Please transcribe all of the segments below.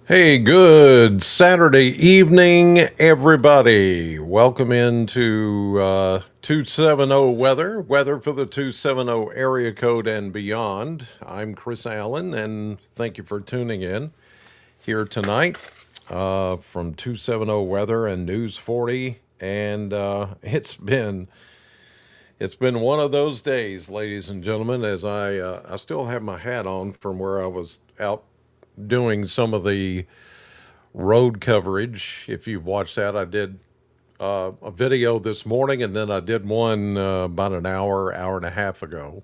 Hey, good Saturday evening, everybody. Welcome into 270 weather for the 270 area code and beyond. I'm Chris Allen, and thank you for tuning in here tonight from 270 Weather and News 40. And it's been one of those days, ladies and gentlemen, as I still have my hat on from where I was out doing some of the road coverage. If you've watched that, I did a video this morning, and then I did one about an hour and a half ago.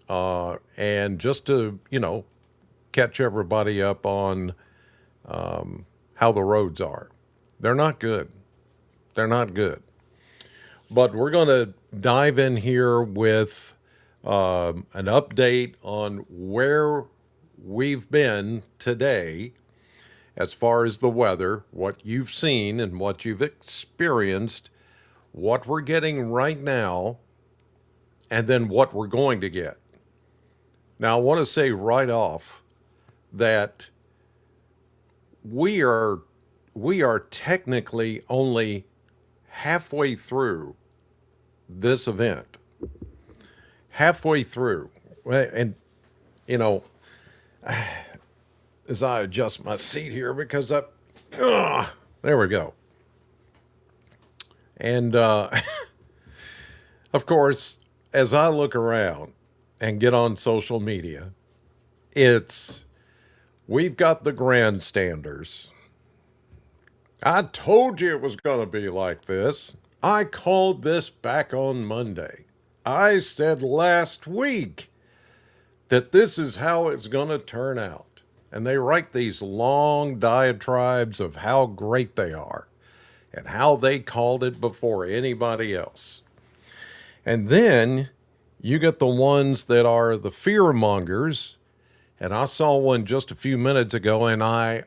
And just to, catch everybody up on how the roads are. They're not good. They're not good. But we're going to dive in here with an update on where we've been today as far as the weather, what you've seen and what you've experienced, what we're getting right now, and then what we're going to get. Now, I want to say right off that we are we are technically only halfway through this event. Halfway through. And you know, as I adjust my seat here because there we go. And of course, as I look around and get on social media, it's we've got the grandstanders. I told you it was going to be like this. I called this back on Monday. I said last week that this is how it's going to turn out. And they write these long diatribes of how great they are and how they called it before anybody else. And then you get the ones that are the fear mongers. And I saw one just a few minutes ago, and I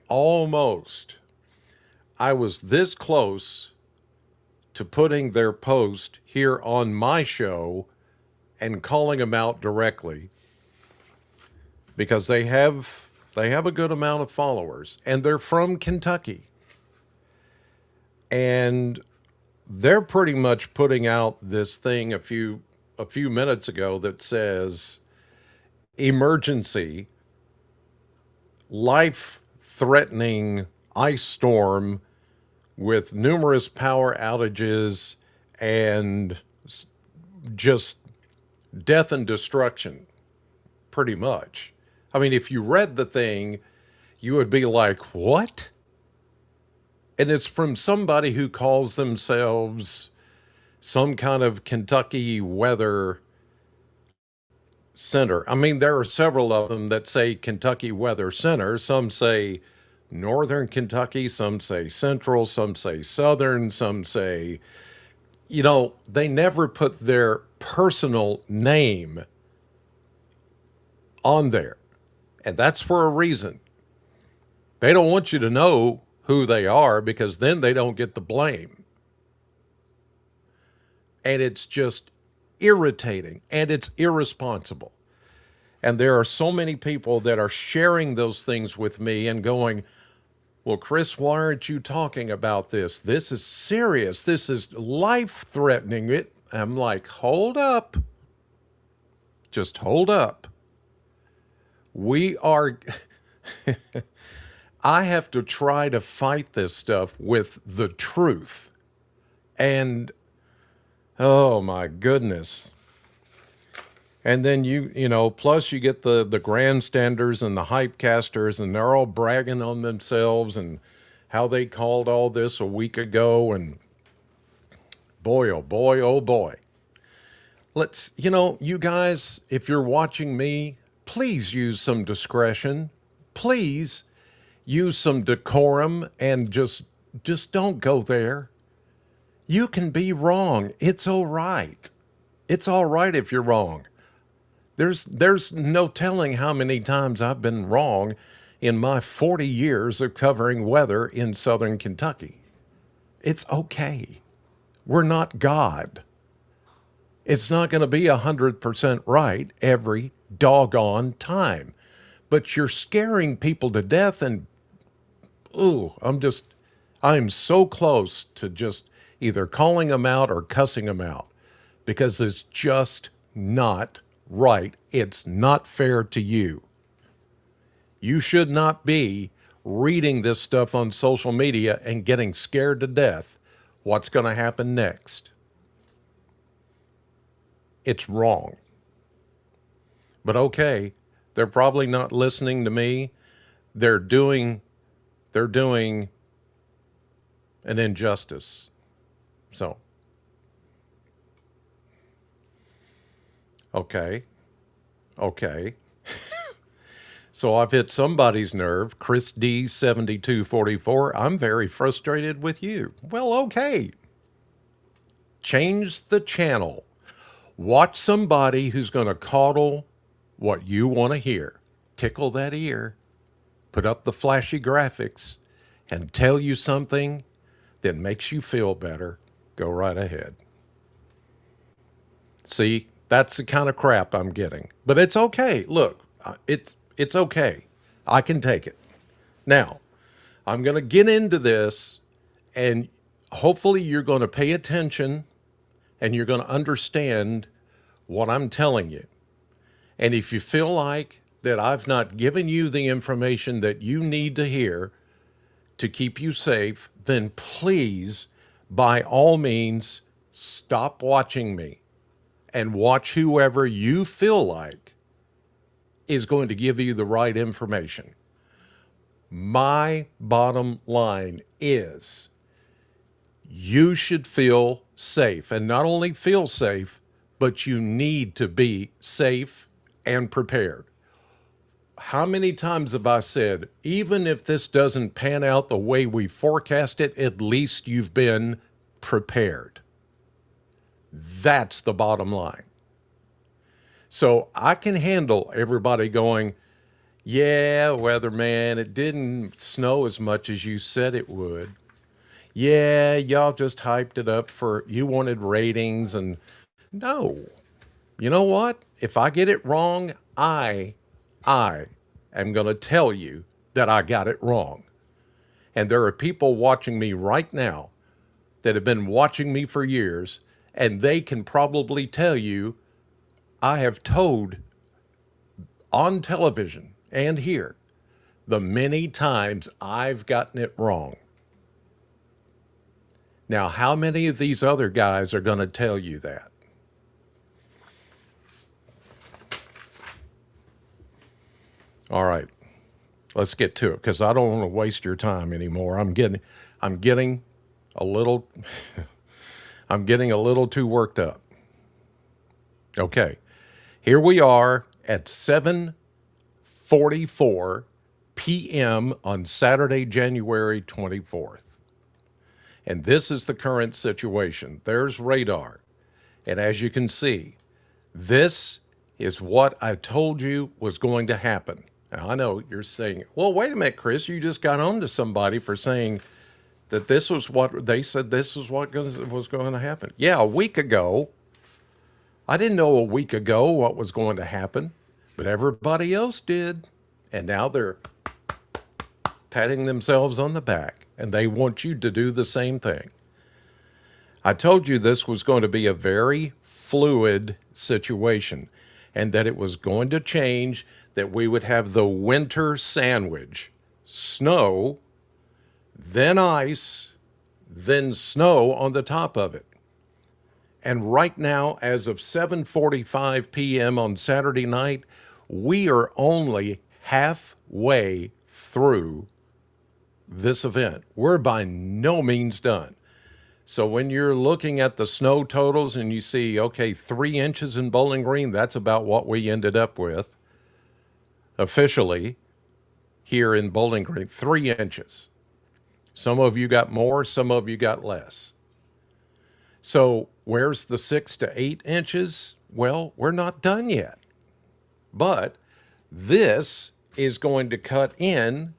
was this close to putting their post here on my show and calling them out directly because they have a good amount of followers, and they're from Kentucky. And they're pretty much putting out this thing a few minutes ago that says emergency, life threatening ice storm with numerous power outages and just death and destruction, pretty much. I mean, if you read the thing, you would be like, what? And it's from somebody who calls themselves some kind of Kentucky weather center. I mean, there are several of them that say Kentucky Weather Center. Some say Northern Kentucky, some say Central, some say Southern, some say, they never put their personal name on there. And that's for a reason. They don't want you to know who they are because then they don't get the blame. And it's just irritating and it's irresponsible. And there are so many people that are sharing those things with me and going, well, Chris, why aren't you talking about this? This is serious. This is life threatening. I'm like, hold up. Just hold up. We are, I have to try to fight this stuff with the truth. And oh my goodness. And then plus you get the grandstanders and the hype casters, and they're all bragging on themselves and how they called all this a week ago. And boy, oh boy, oh boy. You guys, if you're watching me, please use some discretion. Please use some decorum and just don't go there. You can be wrong. It's all right. It's all right if you're wrong. There's no telling how many times I've been wrong in my 40 years of covering weather in Southern Kentucky. It's okay. We're not God. It's not going to be 100% right every doggone time. But you're scaring people to death and ooh, I'm so close to just either calling them out or cussing them out because it's just not right. It's not fair to you. You should not be reading this stuff on social media and getting scared to death what's going to happen next. It's wrong. But okay, they're probably not listening to me. They're doing they're doing an injustice. So, okay. Okay. So I've hit somebody's nerve. Chris D 7244. I'm very frustrated with you. Well, okay. Change the channel. Watch somebody who's going to coddle what you want to hear. Tickle that ear. Put up the flashy graphics and tell you something that makes you feel better. Go right ahead. See, that's the kind of crap I'm getting. But it's okay. Look, it's okay. I can take it. Now, I'm going to get into this and hopefully you're going to pay attention and you're going to understand what I'm telling you. And if you feel like that I've not given you the information that you need to hear to keep you safe, then please, by all means, stop watching me and watch whoever you feel like is going to give you the right information. My bottom line is you should feel safe, and not only feel safe, but you need to be safe and prepared. How many times have I said, even if this doesn't pan out the way we forecast it, at least you've been prepared? That's the bottom line. So I can handle everybody going, yeah, weatherman, it didn't snow as much as you said it would. Yeah, y'all just hyped it up for, you wanted ratings. And no, you know what? If I get it wrong, I am going to tell you that I got it wrong. And there are people watching me right now that have been watching me for years, and they can probably tell you I have told on television and here the many times I've gotten it wrong. Now, how many of these other guys are going to tell you that? All right, let's get to it because I don't want to waste your time anymore. I'm getting a little, I'm getting a little too worked up. Okay, here we are at 7:44 p.m. on Saturday, January 24th. And this is the current situation. There's radar. And as you can see, this is what I told you was going to happen. Now, I know you're saying, well, wait a minute, Chris, you just got on to somebody for saying that this was what they said this is what was going to happen. Yeah, a week ago. I didn't know a week ago what was going to happen, but everybody else did. And now they're patting themselves on the back, and they want you to do the same thing. I told you this was going to be a very fluid situation and that it was going to change, that we would have the winter sandwich: snow, then ice, then snow on the top of it. And right now, as of 7:45 p.m. on Saturday night, we are only halfway through this event. We're by no means done. So when you're looking at the snow totals and you see, okay, 3 inches in Bowling Green, that's about what we ended up with officially here in Bowling Green, 3 inches. Some of you got more, some of you got less. So where's the 6 to 8 inches? Well, we're not done yet. But this is going to cut in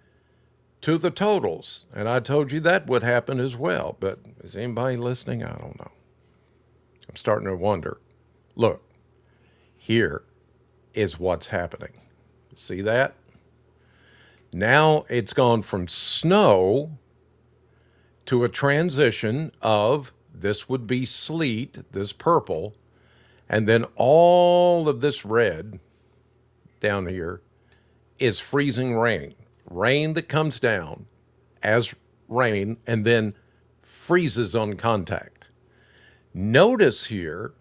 to the totals. And I told you that would happen as well. But is anybody listening? I don't know. I'm starting to wonder. Look, here is what's happening. See that? Now it's gone from snow to a transition of this would be sleet, this purple, and then all of this red down here is freezing rain. Rain that comes down as rain and then freezes on contact. Notice here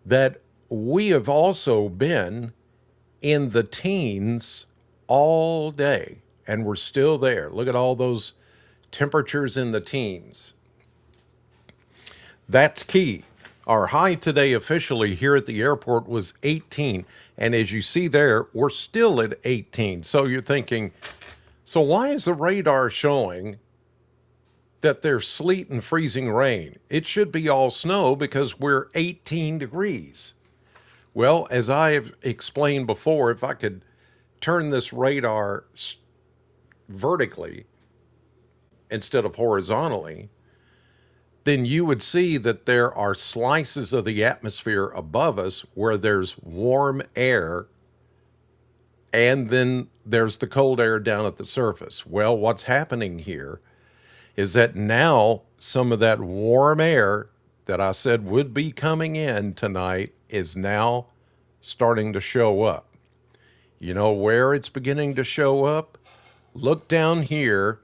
that we have also been in the teens all day, and we're still there. Look at all those temperatures in the teens. That's key. Our high today officially here at the airport was 18. And as you see there, we're still at 18. So you're thinking, so why is the radar showing that there's sleet and freezing rain? It should be all snow because we're 18 degrees. Well, as I have explained before, if I could turn this radar vertically instead of horizontally, then you would see that there are slices of the atmosphere above us where there's warm air, and then there's the cold air down at the surface. Well, what's happening here is that now some of that warm air that I said would be coming in tonight is now starting to show up. You know where it's beginning to show up? Look down here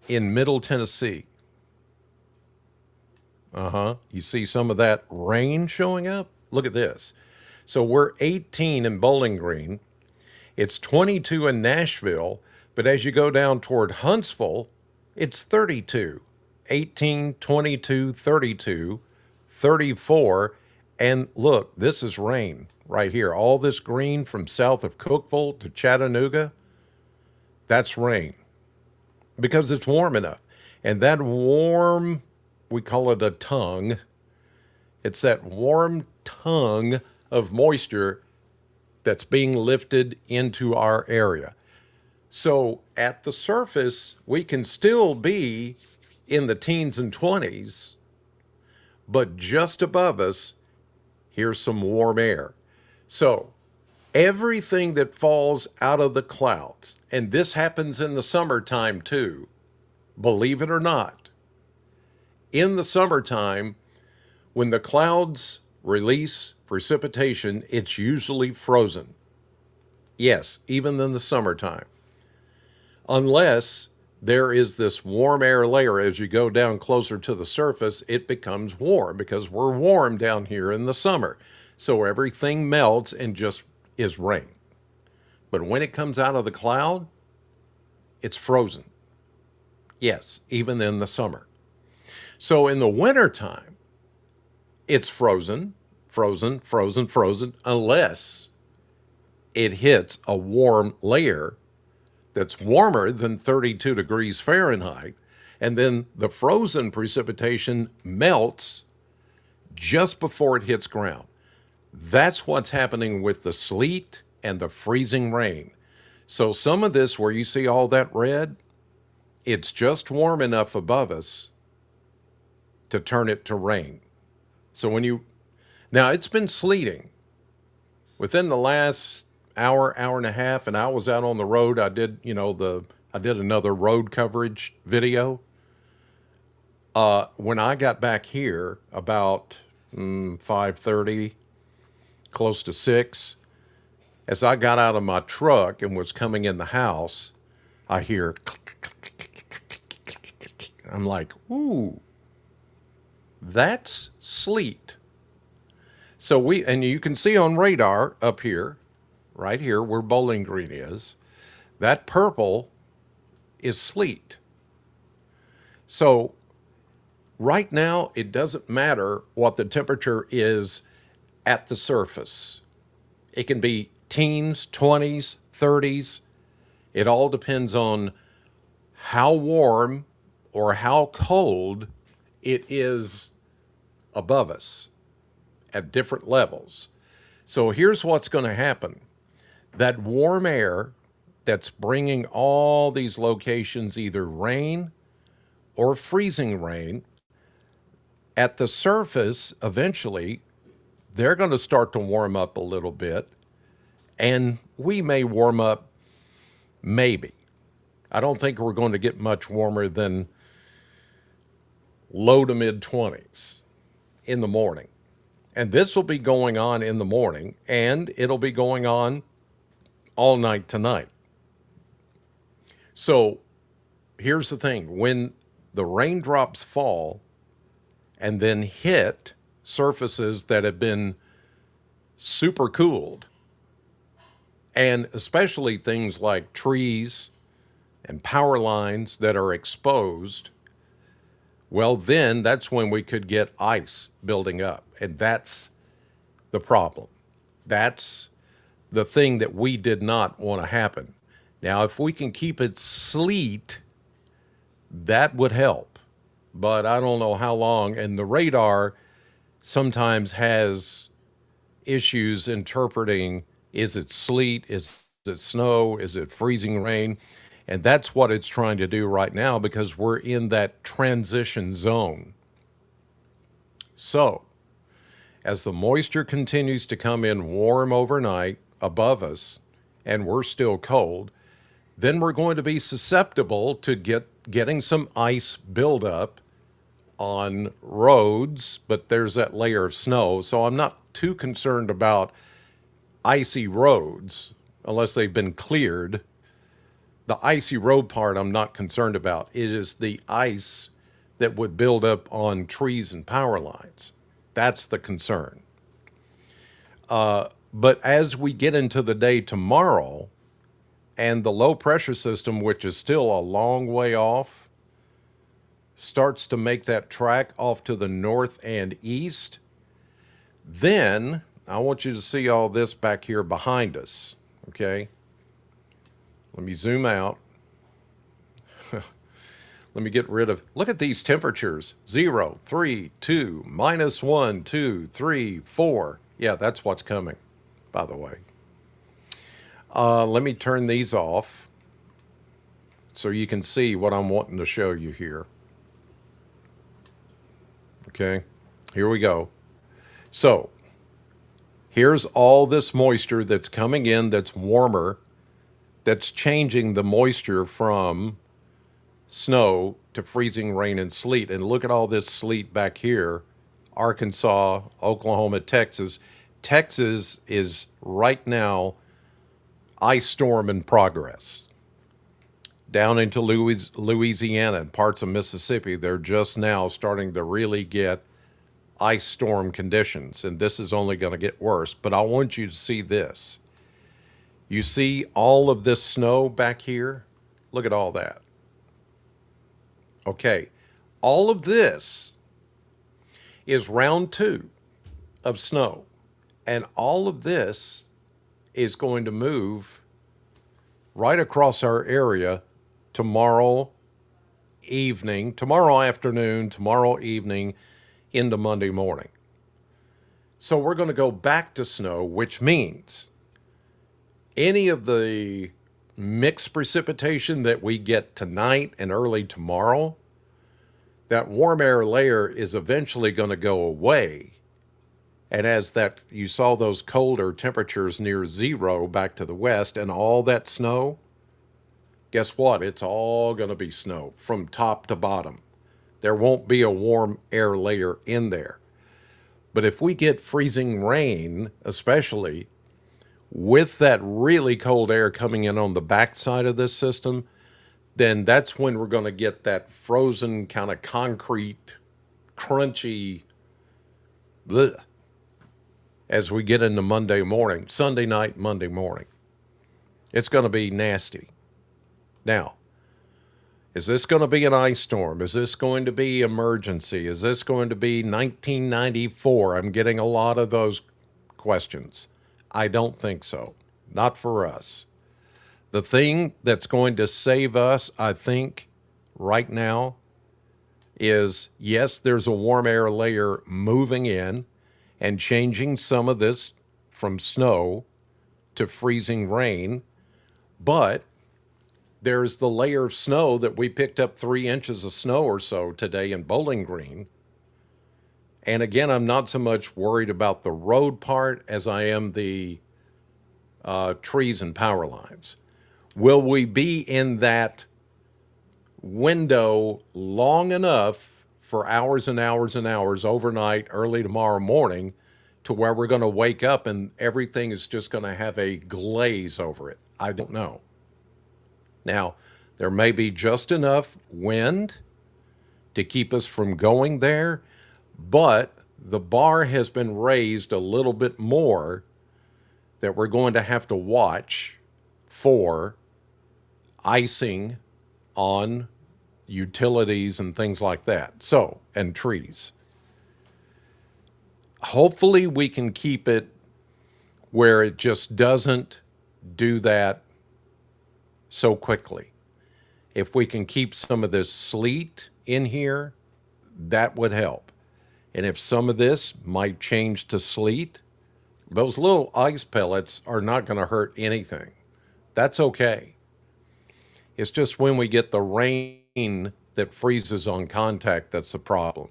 in Middle Tennessee. You see some of that rain showing up? Look at this. So we're 18 in Bowling Green. It's 22 in Nashville. But as you go down toward Huntsville, it's 32. 18, 22, 32, 34. And look, this is rain right here. All this green from south of Cookeville to Chattanooga, that's rain because it's warm enough. And that warm, we call it a tongue. It's that warm tongue of moisture that's being lifted into our area. So at the surface, we can still be in the teens and 20s, but just above us, here's some warm air. So everything that falls out of the clouds, and this happens in the summertime too, believe it or not, in the summertime, when the clouds release precipitation, it's usually frozen. Yes, even in the summertime. Unless there is this warm air layer as you go down closer to the surface, it becomes warm because we're warm down here in the summer. So everything melts and just is rain. But when it comes out of the cloud, it's frozen. Yes, even in the summer. So in the wintertime, it's frozen, frozen, frozen, frozen, unless it hits a warm layer that's warmer than 32 degrees Fahrenheit. And then the frozen precipitation melts just before it hits ground. That's what's happening with the sleet and the freezing rain. So some of this where you see all that red, it's just warm enough above us to turn it to rain. So now it's been sleeting within the last hour, hour and a half, and I was out on the road. I did, I did another road coverage video. When I got back here about 5:30, close to 6, as I got out of my truck and was coming in the house, I hear click, click, click, click, click, click, click. I'm like, ooh, that's sleet. So and you can see on radar up here, right here where Bowling Green is, that purple is sleet. So right now, it doesn't matter what the temperature is at the surface. It can be teens, 20s, 30s. It all depends on how warm or how cold it is above us at different levels. So here's what's going to happen. That warm air that's bringing all these locations either rain or freezing rain, at the surface, eventually, they're going to start to warm up a little bit. And we may warm up Maybe. I don't think we're going to get much warmer than low to mid 20s in the morning. And this will be going on in the morning, and it'll be going on all night tonight. So here's the thing, when the raindrops fall and then hit surfaces that have been super cooled, and especially things like trees and power lines that are exposed, well, then that's when we could get ice building up. And that's the problem. That's the thing that we did not want to happen. Now, if we can keep it sleet, that would help. But I don't know how long. And the radar sometimes has issues interpreting, is it sleet? Is it snow? Is it freezing rain? And that's what it's trying to do right now, because we're in that transition zone. So, as the moisture continues to come in warm overnight above us, and we're still cold, then we're going to be susceptible to getting some ice buildup on roads, but there's that layer of snow. So I'm not too concerned about icy roads unless they've been cleared. The icy road part I'm not concerned about. It is the ice that would build up on trees and power lines. That's the concern. But as we get into the day tomorrow, and the low pressure system, which is still a long way off, starts to make that track off to the north and east, then I want you to see all this back here behind us, okay? Let me zoom out. Let me get rid of, look at these temperatures. 0, 3, 2, -1, 2, 3, 4. Yeah, that's what's coming, by the way. Let me turn these off so you can see what I'm wanting to show you here. Okay, here we go. So here's all this moisture that's coming in that's warmer, that's changing the moisture from snow to freezing rain and sleet. And look at all this sleet back here. Arkansas, Oklahoma, Texas. Texas is right now ice storm in progress. Down into Louisiana and parts of Mississippi, they're just now starting to really get ice storm conditions, and this is only going to get worse. But I want you to see this. You see all of this snow back here? Look at all that. Okay, all of this is round 2 of snow, and all of this is going to move right across our area tomorrow evening, tomorrow afternoon, tomorrow evening, into Monday morning. So we're going to go back to snow, which means any of the mixed precipitation that we get tonight and early tomorrow, that warm air layer is eventually going to go away. And as that, you saw those colder temperatures near 0 back to the west and all that snow, guess what? It's all going to be snow from top to bottom. There won't be a warm air layer in there. But if we get freezing rain, especially with that really cold air coming in on the backside of this system, then that's when we're going to get that frozen kind of concrete, crunchy, bleh, as we get into Monday morning, Sunday night, Monday morning. It's going to be nasty. Now, is this going to be an ice storm? Is this going to be emergency? Is this going to be 1994? I'm getting a lot of those questions. I don't think so. Not for us. The thing that's going to save us, I think, right now is, yes, there's a warm air layer moving in and changing some of this from snow to freezing rain, but there's the layer of snow that we picked up 3 inches of snow or so today in Bowling Green. And again, I'm not so much worried about the road part as I am the trees and power lines. Will we be in that window long enough for hours and hours and hours overnight, early tomorrow morning, to where we're going to wake up and everything is just going to have a glaze over it? I don't know. Now, there may be just enough wind to keep us from going there, but the bar has been raised a little bit more that we're going to have to watch for icing on utilities and things like that. So, and trees. Hopefully, we can keep it where it just doesn't do that so quickly. If we can keep some of this sleet in here, that would help. And if some of this might change to sleet, those little ice pellets are not going to hurt anything. That's okay. It's just when we get the rain that freezes on contact that's the problem.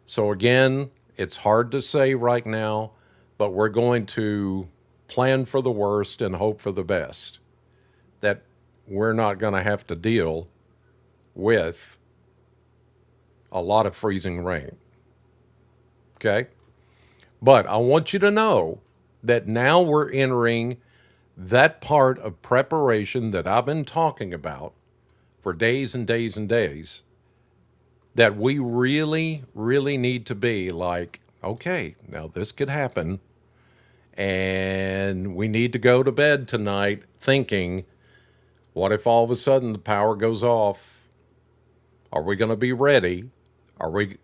So, again, it's hard to say right now, but we're going to plan for the worst and hope for the best. That we're not going to have to deal with a lot of freezing rain. Okay? But I want you to know that now we're entering that part of preparation that I've been talking about for days and days and days, that we really, really need to be like, okay, now this could happen. And we need to go to bed tonight thinking, what if all of a sudden the power goes off? Are we going to be ready?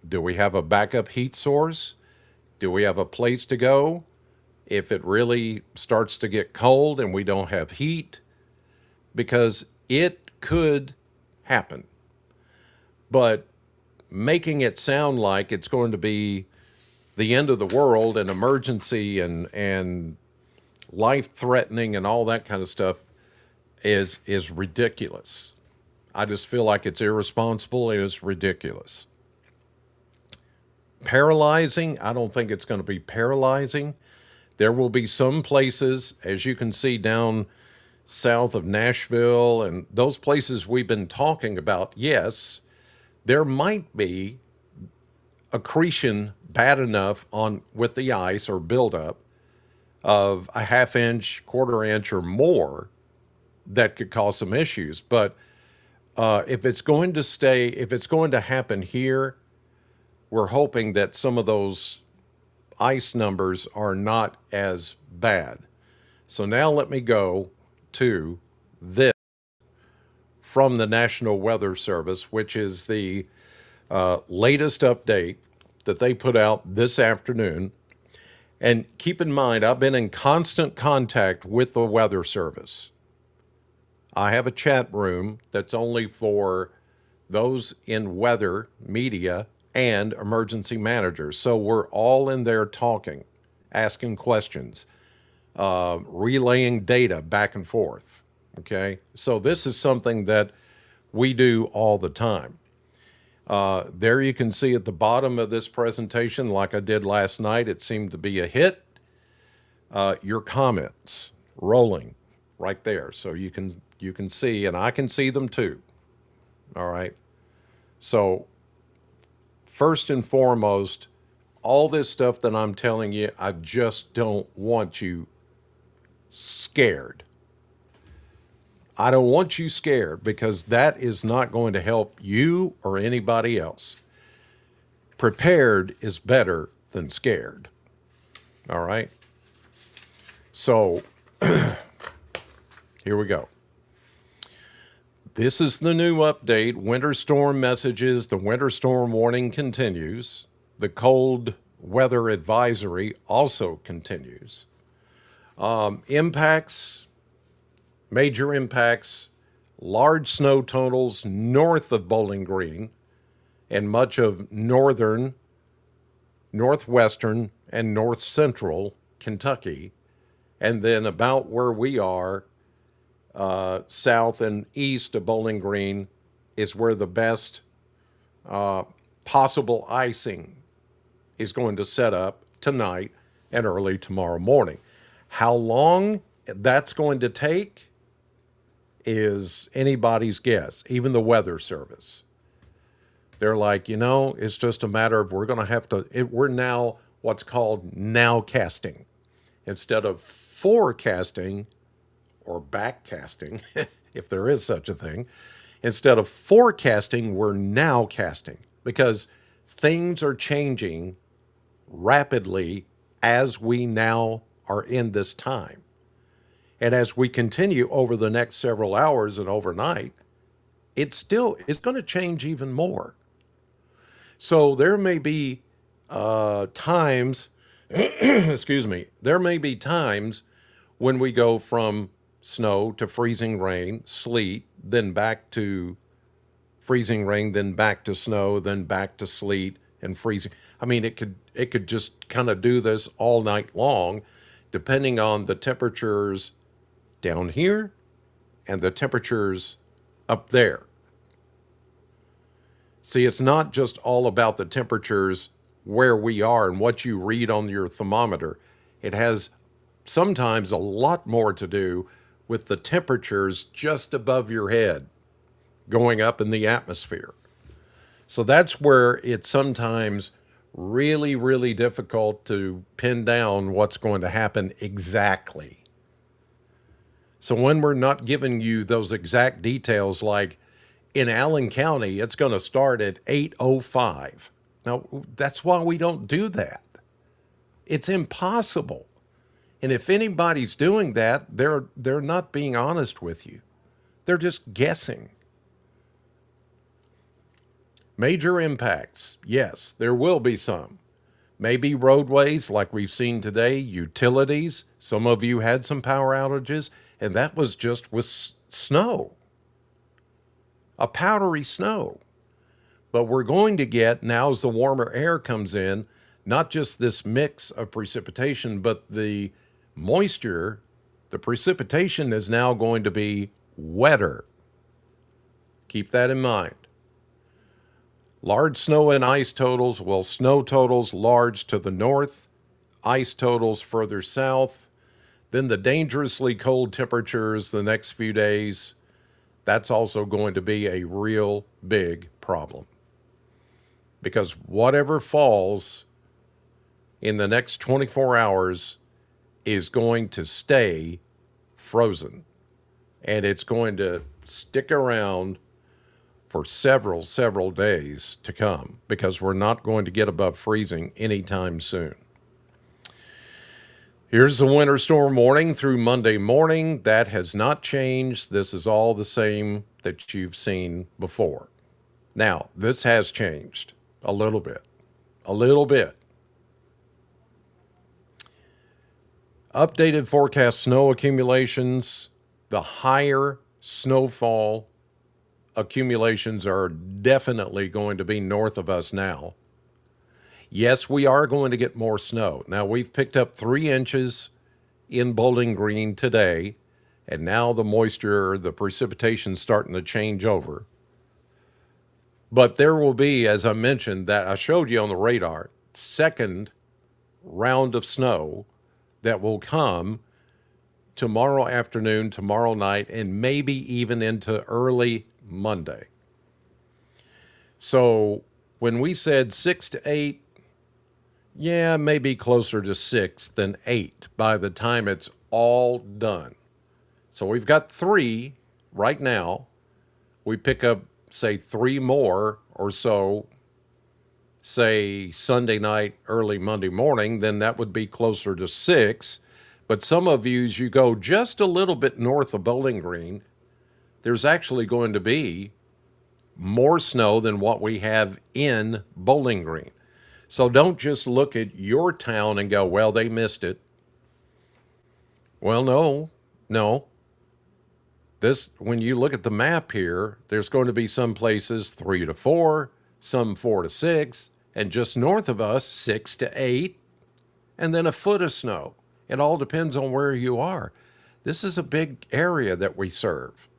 Do we have a backup heat source? Do we have a place to go if it really starts to get cold and we don't have heat? Because it could happen. But making it sound like it's going to be the end of the world and emergency and life threatening and all that kind of stuff is ridiculous. I just feel like it's irresponsible. It is ridiculous. Paralyzing, I don't think it's going to be paralyzing. There will be some places, as you can see down south of Nashville and those places we've been talking about. Yes, there might be accretion bad enough on with the ice or buildup of a half inch, quarter inch, or more that could cause some issues. But if it's going to stay, if it's going to happen here, we're hoping that some of those ice numbers are not as bad. So now let me go to this from the National Weather Service, which is the latest update that they put out this afternoon. And keep in mind, I've been in constant contact with the Weather Service. I have a chat room that's only for those in weather, media, and emergency managers. So we're all in there talking, asking questions, relaying data back and forth. Okay. So this is something that we do all the time. There you can see at the bottom of this presentation, like I did last night, it seemed to be a hit. Your comments rolling right there. So you can see, and I can see them too. All right. So first and foremost, all this stuff that I'm telling you, I just don't want you scared. I don't want you scared because that is not going to help you or anybody else. Prepared is better than scared. All right. So here we go. This is the new update. Winter storm messages. The winter storm warning continues. The cold weather advisory also continues. Impacts, major impacts, large snow totals north of Bowling Green and much of northern, northwestern, and north central Kentucky. And then about where we are, south and east of Bowling Green, is where the best possible icing is going to set up tonight and early tomorrow morning. How long that's going to take, is anybody's guess, even the Weather Service. They're like, it's just a matter of we're going to have to, we're now what's called nowcasting. Instead of forecasting or backcasting, if there is such a thing, instead of forecasting, we're nowcasting because things are changing rapidly as we now are in this time. And as we continue over the next several hours and overnight, it's going to change even more. So there may be times, excuse me, there may be times when we go from snow to freezing rain, sleet, then back to freezing rain, then back to snow, then back to sleet and freezing. I mean, it could just kind of do this all night long, depending on the temperatures down here and the temperatures up there. See, it's not just all about the temperatures where we are and what you read on your thermometer. It has sometimes a lot more to do with the temperatures just above your head going up in the atmosphere. So that's where it's sometimes really, really difficult to pin down what's going to happen exactly. So when we're not giving you those exact details, like in Allen County, it's going to start at 8:05. Now, that's why we don't do that. It's impossible. And if anybody's doing that, they're not being honest with you. They're just guessing. Major impacts. Yes, there will be some. Maybe roadways like we've seen today, utilities. Some of you had some power outages, and that was just with snow, a powdery snow. But we're going to get, now as the warmer air comes in, not just this mix of precipitation, but the moisture, the precipitation is now going to be wetter. Keep that in mind. Large snow and ice totals, well, snow totals large to the north, ice totals further south. Then the dangerously cold temperatures the next few days, that's also going to be a real big problem. Because whatever falls in the next 24 hours is going to stay frozen. And it's going to stick around for several days to come because we're not going to get above freezing anytime soon. Here's the winter storm warning through Monday morning. That has not changed. This is all the same that you've seen before. Now, this has changed a little bit. A little bit. Updated forecast snow accumulations. The higher snowfall accumulations are definitely going to be north of us now. Yes, we are going to get more snow. Now, we've picked up 3 inches in Bowling Green today, and now the moisture, the precipitation starting to change over. But there will be, as I mentioned, that I showed you on the radar, second round of snow that will come tomorrow afternoon, tomorrow night, and maybe even into early Monday. So when we said 6 to 8, yeah, maybe closer to 6 than 8 by the time it's all done. So we've got 3 right now. We pick up, say, 3 more or so, say Sunday night, early Monday morning, then that would be closer to 6. But some of you, as you go just a little bit north of Bowling Green, there's actually going to be more snow than what we have in Bowling Green. So don't just look at your town and go, well, they missed it. Well, no. When you look at the map here, there's going to be some places 3 to 4, some 4 to 6, and just north of us, 6 to 8, and then a foot of snow. It all depends on where you are. This is a big area that we serve.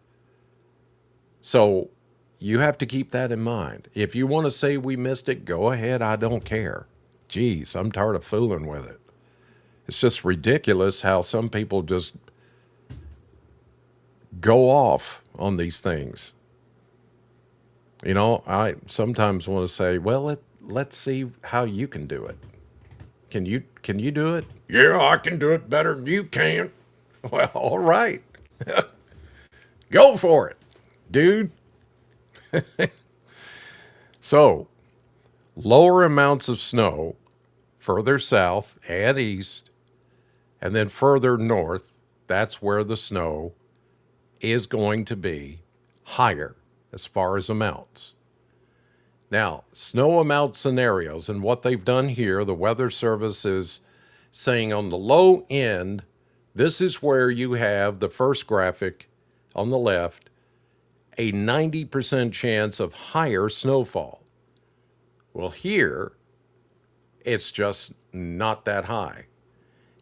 So you have to keep that in mind. If you want to say we missed it, go ahead. I don't care. Geez, I'm tired of fooling with it. It's just ridiculous how some people just go off on these things. You know, I sometimes want to say, well, let's see how you can do it. Can you do it? Yeah, I can do it better than you can. Well, all right. Go for it, dude. So, lower amounts of snow further south and east, and then further north, that's where the snow is going to be higher as far as amounts. Now, snow amount scenarios and what they've done here, the Weather Service is saying on the low end, this is where you have the first graphic on the left, a 90% chance of higher snowfall. Well, here, it's just not that high.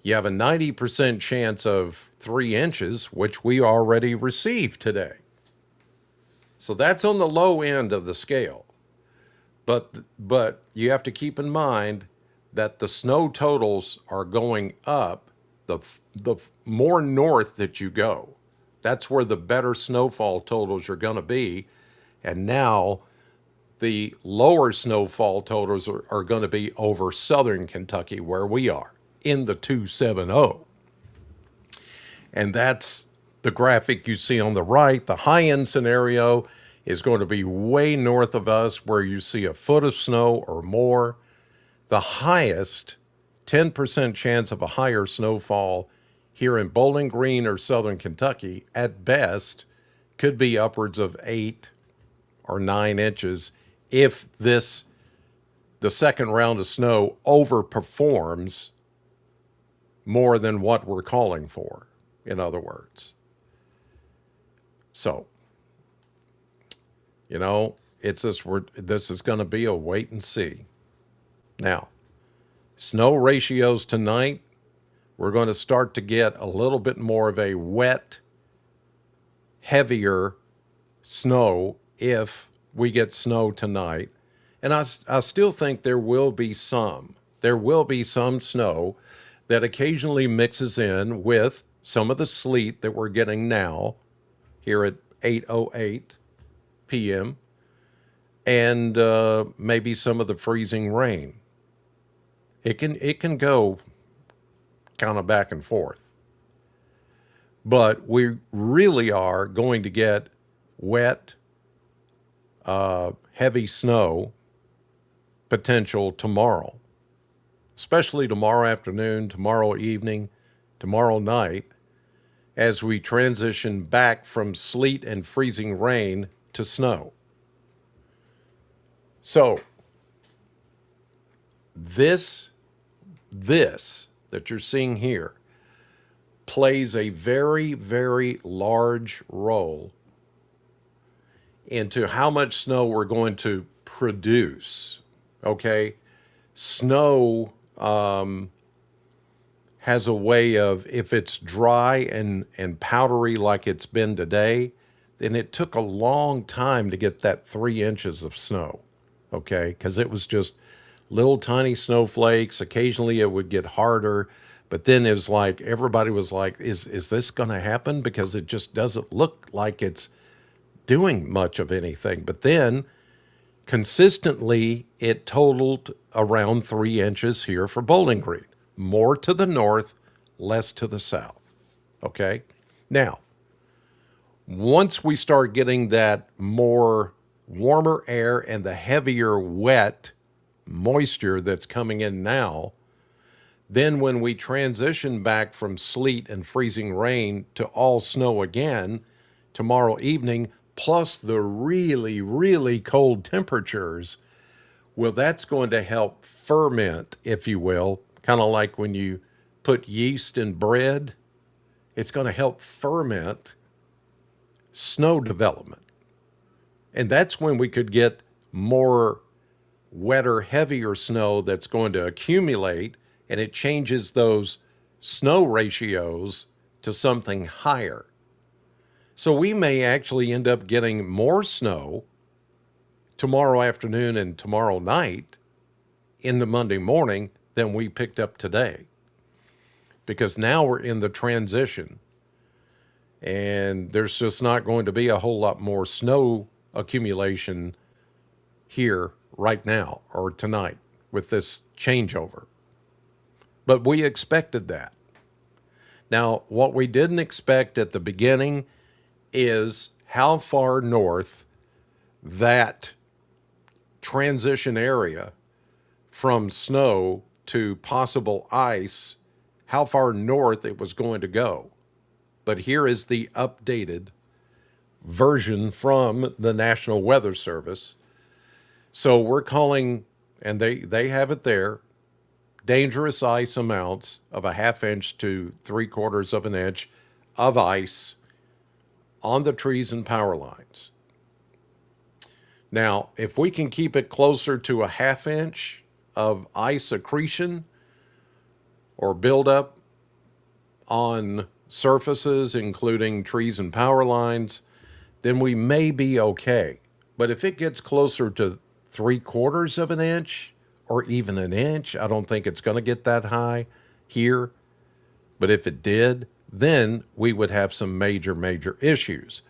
You have a 90% chance of 3 inches, which we already received today. So that's on the low end of the scale. But you have to keep in mind that the snow totals are going up the more north that you go. That's where the better snowfall totals are going to be. And now the lower snowfall totals are going to be over southern Kentucky, where we are in the 270. And that's the graphic you see on the right. The high end scenario is going to be way north of us, where you see a foot of snow or more. The highest 10% chance of a higher snowfall here in Bowling Green or southern Kentucky, at best, could be upwards of 8 or 9 inches if the second round of snow overperforms more than what we're calling for, in other words. So, you know, this is going to be a wait and see. Now, snow ratios tonight, we're going to start to get a little bit more of a wet, heavier snow if we get snow tonight. And I still think there will be some. There will be some snow that occasionally mixes in with some of the sleet that we're getting now here at 8:08 p.m. and maybe some of the freezing rain. It can go kind of back and forth. But we really are going to get wet, heavy snow potential tomorrow, especially tomorrow afternoon, tomorrow evening, tomorrow night, as we transition back from sleet and freezing rain to snow. So, this that you're seeing here plays a very, very large role into how much snow we're going to produce. Okay? Snow has a way of, if it's dry and powdery like it's been today, then it took a long time to get that 3 inches of snow. Okay? Because it was just little tiny snowflakes. Occasionally it would get harder. But then it was like, everybody was like, is this going to happen? Because it just doesn't look like it's doing much of anything. But then consistently, it totaled around 3 inches here for Bowling Green. More to the north, less to the south. Okay? Now, once we start getting that more warmer air and the heavier wet moisture that's coming in now, then when we transition back from sleet and freezing rain to all snow again tomorrow evening, plus the really, really cold temperatures, well, that's going to help ferment, if you will, kind of like when you put yeast in bread. It's going to help ferment snow development. And that's when we could get more wetter, heavier snow that's going to accumulate, and it changes those snow ratios to something higher. So we may actually end up getting more snow tomorrow afternoon and tomorrow night into Monday morning than we picked up today. Because now we're in the transition. And there's just not going to be a whole lot more snow accumulation here right now or tonight with this changeover. But we expected that. Now, what we didn't expect at the beginning is how far north that transition area from snow to possible ice, how far north it was going to go. But here is the updated version from the National Weather Service. So we're calling, and they have it there, dangerous ice amounts of a half inch to 3/4 of an inch of ice on the trees and power lines. Now, if we can keep it closer to a half inch of ice accretion or buildup on surfaces, including trees and power lines, then we may be okay. But if it gets closer to 3/4 of an inch or even an inch, I don't think it's going to get that high here. But if it did, then we would have some major, major issues.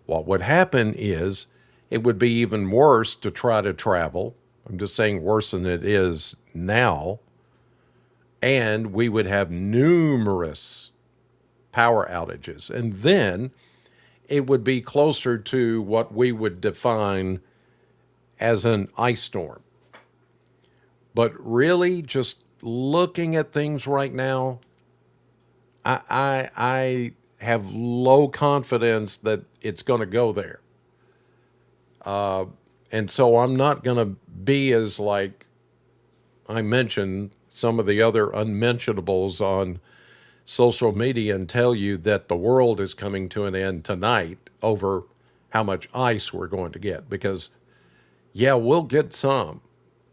What would happen is it would be even worse to try to travel. I'm just saying worse than it is now. And we would have numerous power outages. And then it would be closer to what we would define as an ice storm. But really, just looking at things right now, I have low confidence that it's going to go there. And so I'm not going to be as, like I mentioned, some of the other unmentionables on social media and tell you that the world is coming to an end tonight over how much ice we're going to get. Because, yeah, we'll get some.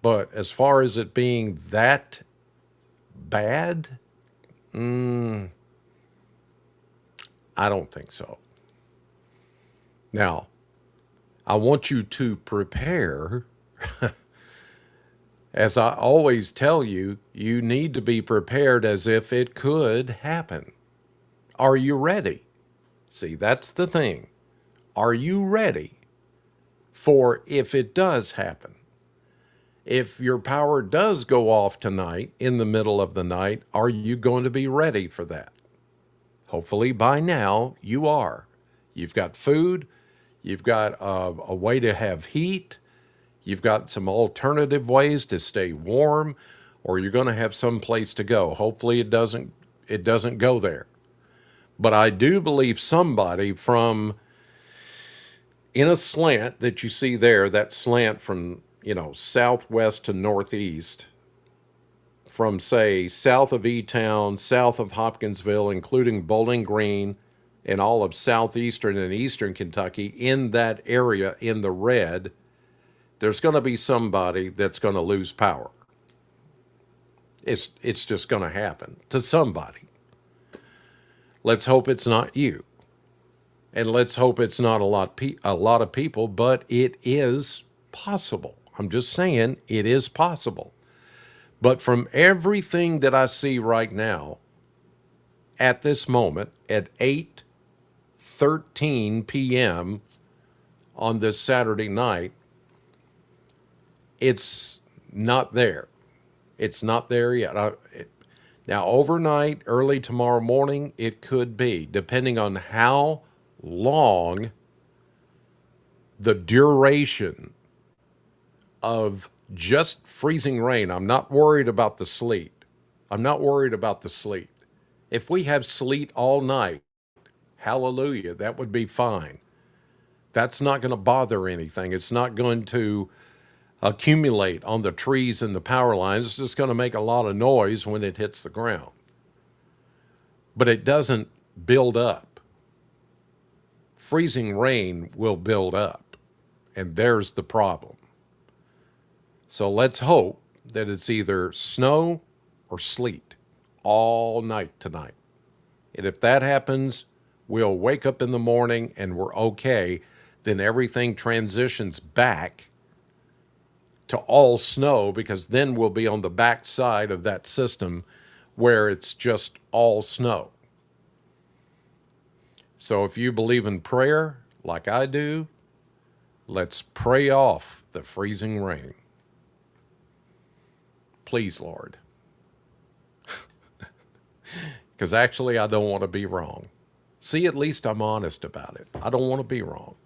But as far as it being that bad, I don't think so. Now, I want you to prepare. As I always tell you, you need to be prepared as if it could happen. Are you ready? See, that's the thing. Are you ready for if it does happen? If your power does go off tonight in the middle of the night, are you going to be ready for that? Hopefully by now you are. You've got food, you've got a way to have heat, you've got some alternative ways to stay warm, or you're going to have some place to go. Hopefully it doesn't go there. But I do believe somebody from in a slant that you see there, that slant from, southwest to northeast, from, say, south of E-Town, south of Hopkinsville, including Bowling Green and all of southeastern and eastern Kentucky, in that area in the red, there's going to be somebody that's going to lose power. It's just going to happen to somebody. Let's hope it's not you. And let's hope it's not a lot of people, but it is possible. I'm just saying it is possible. But from everything that I see right now, at this moment, at 8:13 p.m. on this Saturday night, it's not there. It's not there yet. Now, overnight, early tomorrow morning, it could be, depending on how long the duration of just freezing rain. I'm not worried about the sleet. I'm not worried about the sleet. If we have sleet all night, hallelujah, that would be fine. That's not going to bother anything. It's not going to accumulate on the trees and the power lines. It's just going to make a lot of noise when it hits the ground. But it doesn't build up. Freezing rain will build up, and there's the problem. So let's hope that it's either snow or sleet all night tonight. And if that happens, we'll wake up in the morning and we're okay. Then everything transitions back to all snow, because then we'll be on the back side of that system where it's just all snow. So if you believe in prayer like I do, let's pray off the freezing rain. Please, Lord. Because actually, I don't want to be wrong. See, at least I'm honest about it. I don't want to be wrong.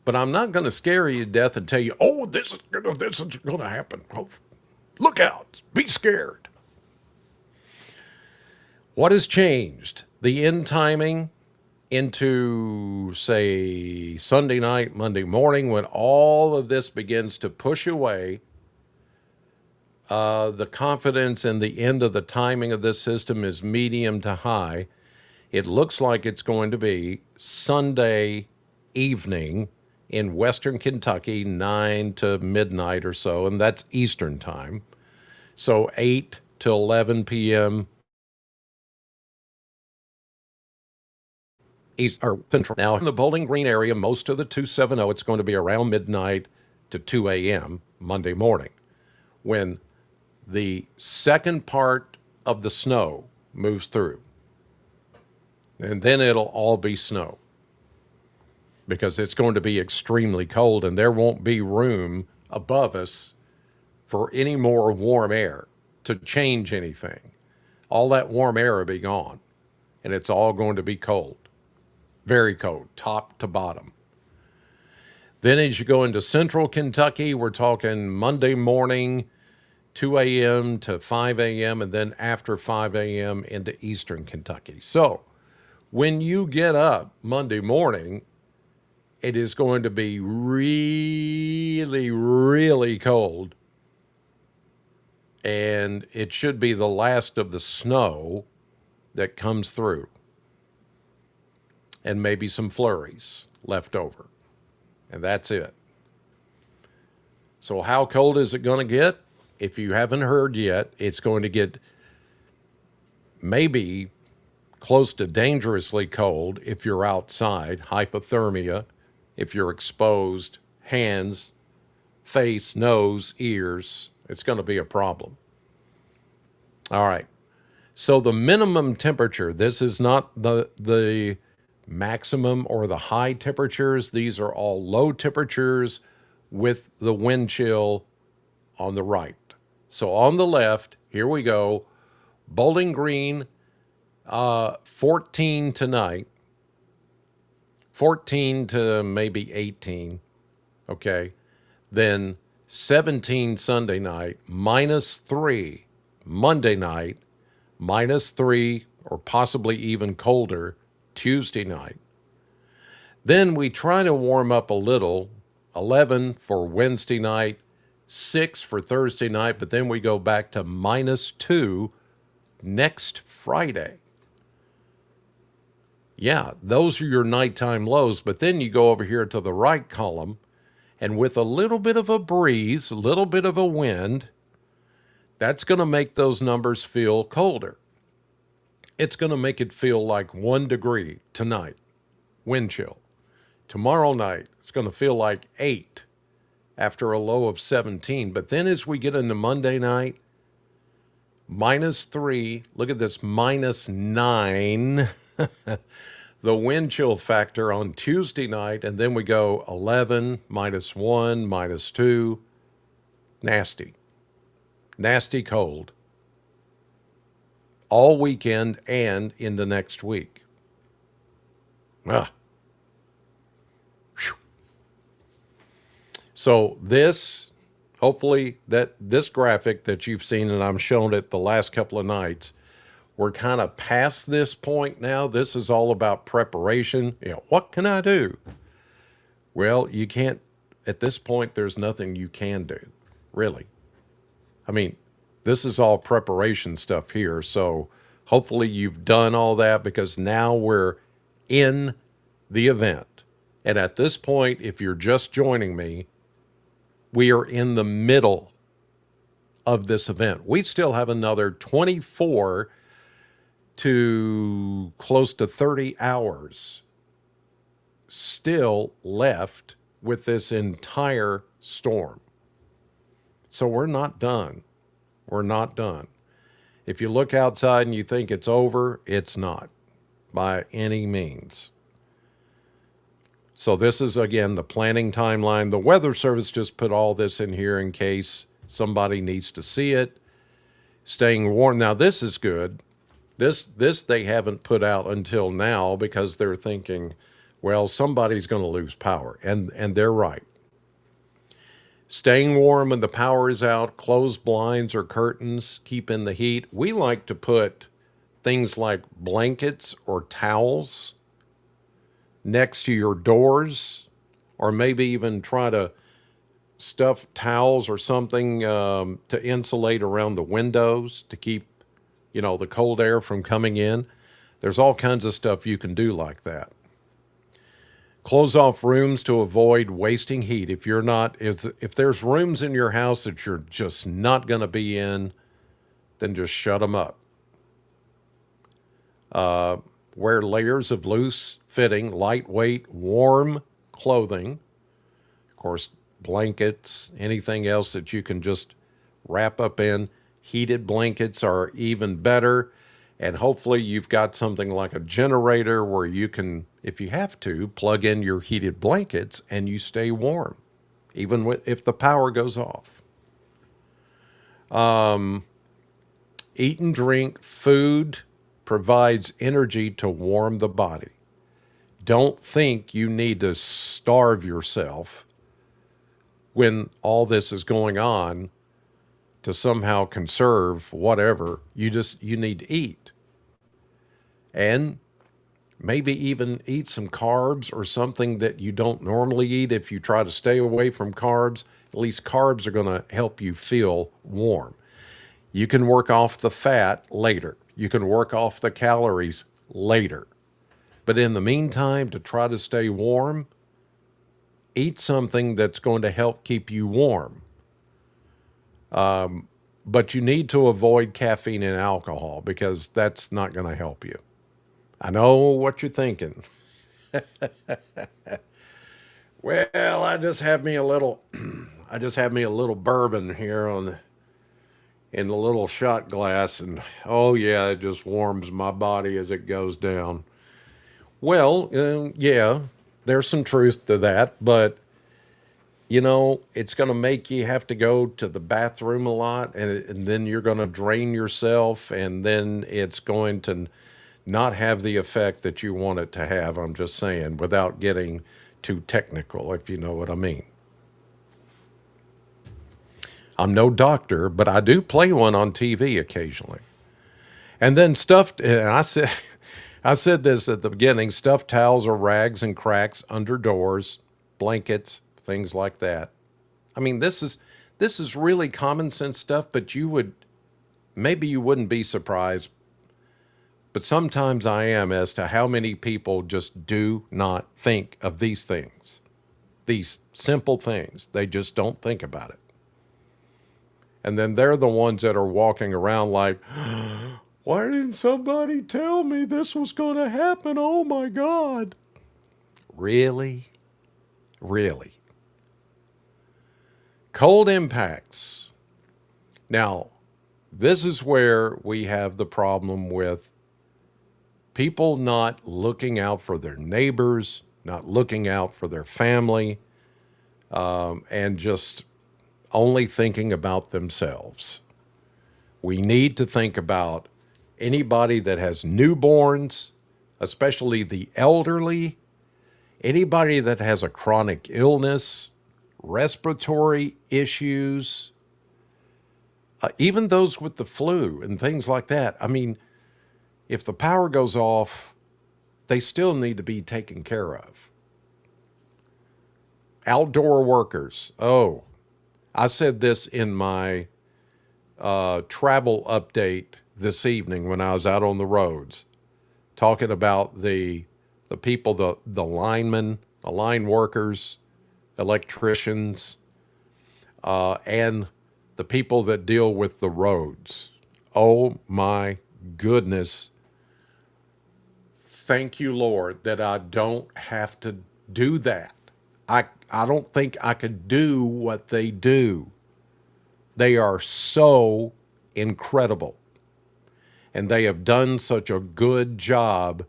But I'm not going to scare you to death and tell you, oh, this is going to happen. Oh, look out. Be scared. What has changed? The end timing into, say, Sunday night, Monday morning, when all of this begins to push away. The confidence in the end of the timing of this system is medium to high. It looks like it's going to be Sunday evening in Western Kentucky, 9 to midnight or so, and that's Eastern time. So 8 to 11 p.m. East or Central. Now, in the Bowling Green area, most of the 270, it's going to be around midnight to 2 a.m. Monday morning when the second part of the snow moves through. And then it'll all be snow because it's going to be extremely cold and there won't be room above us for any more warm air to change anything. All that warm air will be gone and it's all going to be cold, very cold, top to bottom. Then as you go into central Kentucky, we're talking Monday morning, 2 a.m. to 5 a.m., and then after 5 a.m. into eastern Kentucky. So when you get up Monday morning, it is going to be really, really cold. And it should be the last of the snow that comes through. And maybe some flurries left over. And that's it. So how cold is it going to get? If you haven't heard yet, it's going to get maybe close to dangerously cold if you're outside, hypothermia, if you're exposed, hands, face, nose, ears, it's going to be a problem. All right. So the minimum temperature, this is not the maximum or the high temperatures. These are all low temperatures with the wind chill on the right. So on the left, here we go. Bowling Green, 14 tonight, 14 to maybe 18. Okay. Then 17 Sunday night, -3 Monday night, -3 or possibly even colder Tuesday night. Then we try to warm up a little, 11 for Wednesday night, 6 for Thursday night, but then we go back to -2 next Friday. Yeah, those are your nighttime lows, but then you go over here to the right column, and with a little bit of a breeze, a little bit of a wind, that's going to make those numbers feel colder. It's going to make it feel like 1 degree tonight, wind chill. Tomorrow night, it's going to feel like 8 after a low of 17. But then as we get into Monday night, -3, look at this, -9. The wind chill factor on Tuesday night, and then we go 11, -1, -2. Nasty. Nasty cold. All weekend and into next week. Ah. Whew. So this, hopefully, that this graphic that you've seen, and I'm showing it the last couple of nights, we're kind of past this point now. This is all about preparation. You know, what can I do? Well, you can't, at this point, there's nothing you can do, really. I mean, this is all preparation stuff here. So hopefully you've done all that because now we're in the event. And at this point, if you're just joining me, we are in the middle of this event. We still have another 24 to close to 30 hours still left with this entire storm. So we're not done. We're not done. If you look outside and you think it's over, it's not. by any means. So this is, again, the planning timeline. The Weather Service just put all this in here in case somebody needs to see it. Staying warm. Now, this is good. This they haven't put out until now because they're thinking, well, somebody's going to lose power. And they're right. Staying warm when the power is out, close blinds or curtains, keep in the heat. We like to put things like blankets or towels next to your doors, or maybe even try to stuff towels or something to insulate around the windows to keep, the cold air from coming in. There's all kinds of stuff you can do like that. Close off rooms to avoid wasting heat. If there's rooms in your house that you're just not going to be in, then just shut them up. Wear layers of loose fitting, lightweight, warm clothing. Of course, blankets, anything else that you can just wrap up in. Heated blankets are even better. And hopefully you've got something like a generator where you can, if you have to, plug in your heated blankets and you stay warm, even if the power goes off. Eat and drink. Food provides energy to warm the body. Don't think you need to starve yourself when all this is going on to somehow conserve whatever. You need to eat. And maybe even eat some carbs or something that you don't normally eat. If you try to stay away from carbs, at least carbs are going to help you feel warm. You can work off the fat later. You can work off the calories later. But in the meantime, to try to stay warm, eat something that's going to help keep you warm. But you need to avoid caffeine and alcohol because that's not going to help you. I know what you're thinking. Well, I just have me a little bourbon here in the little shot glass, and oh yeah, it just warms my body as it goes down. Well, yeah, there's some truth to that, but it's going to make you have to go to the bathroom a lot, and then you're going to drain yourself, and then it's going to not have the effect that you want it to have. I'm just saying, without getting too technical, if you know what I mean. I'm no doctor, but I do play one on TV occasionally. And then stuffed, and I said this at the beginning, stuffed towels or rags and cracks under doors, blankets, things like that. I mean, this is really common sense stuff, but maybe you wouldn't be surprised, but sometimes I am, as to how many people just do not think of these things. These simple things. They just don't think about it. And then they're the ones that are walking around like, why didn't somebody tell me this was going to happen? Oh my God. Really? Really? Cold impacts. Now, this is where we have the problem with people not looking out for their neighbors, not looking out for their family, and just only thinking about themselves. We need to think about anybody that has newborns, especially the elderly, anybody that has a chronic illness, respiratory issues, even those with the flu and things like that. I mean, if the power goes off, they still need to be taken care of. Outdoor workers. Oh, I said this in my travel update this evening when I was out on the roads, talking about the people, the linemen, the line workers, electricians, and the people that deal with the roads. Oh my goodness. Thank you, Lord, that I don't have to do that. I don't think I could do what they do. They are so incredible. And they have done such a good job